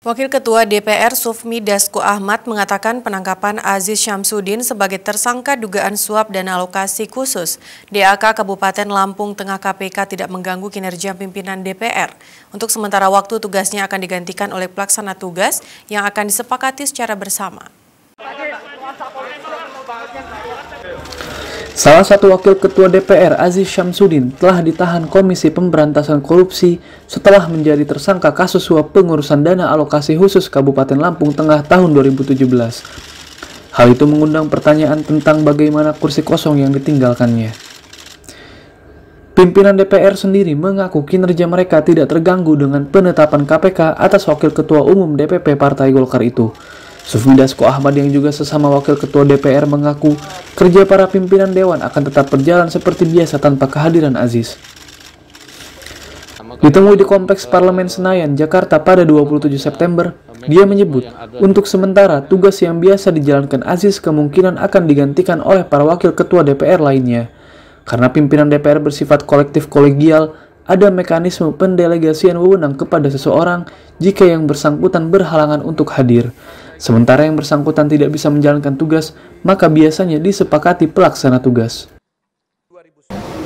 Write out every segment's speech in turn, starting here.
Wakil Ketua DPR Sufmi Dasko Ahmad mengatakan penangkapan Aziz Syamsuddin sebagai tersangka dugaan suap dan alokasi khusus DAK Kabupaten Lampung Tengah KPK tidak mengganggu kinerja pimpinan DPR. Untuk sementara waktu tugasnya akan digantikan oleh pelaksana tugas yang akan disepakati secara bersama. Salah satu Wakil Ketua DPR, Aziz Syamsuddin, telah ditahan Komisi Pemberantasan Korupsi setelah menjadi tersangka kasus suap pengurusan dana alokasi khusus Kabupaten Lampung Tengah tahun 2017. Hal itu mengundang pertanyaan tentang bagaimana kursi kosong yang ditinggalkannya. Pimpinan DPR sendiri mengaku kinerja mereka tidak terganggu dengan penetapan KPK atas Wakil Ketua Umum DPP Partai Golkar itu. Sufmi Dasko Ahmad yang juga sesama Wakil Ketua DPR mengaku kerja para pimpinan Dewan akan tetap berjalan seperti biasa tanpa kehadiran Aziz. Ditemui di Kompleks Parlemen Senayan, Jakarta pada 27 September, dia menyebut untuk sementara tugas yang biasa dijalankan Aziz kemungkinan akan digantikan oleh para Wakil Ketua DPR lainnya. Karena pimpinan DPR bersifat kolektif kolegial, ada mekanisme pendelegasian wewenang kepada seseorang jika yang bersangkutan berhalangan untuk hadir. Sementara yang bersangkutan tidak bisa menjalankan tugas, maka biasanya disepakati pelaksana tugas.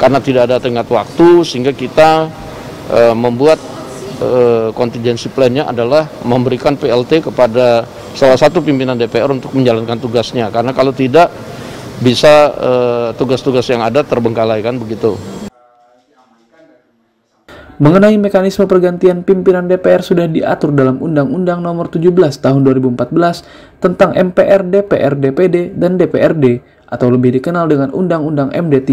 Karena tidak ada tenggat waktu, sehingga kita membuat contingency plan-nya adalah memberikan PLT kepada salah satu pimpinan DPR untuk menjalankan tugasnya. Karena kalau tidak, bisa tugas-tugas yang ada terbengkalai, kan begitu. Mengenai mekanisme pergantian pimpinan DPR sudah diatur dalam Undang-Undang Nomor 17 Tahun 2014 tentang MPR, DPR, DPD, dan DPRD atau lebih dikenal dengan Undang-Undang MD3,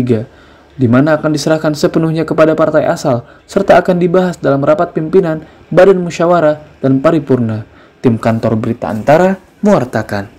di mana akan diserahkan sepenuhnya kepada partai asal serta akan dibahas dalam rapat pimpinan, badan musyawarah, dan paripurna. Tim Kantor Berita Antara mewartakan.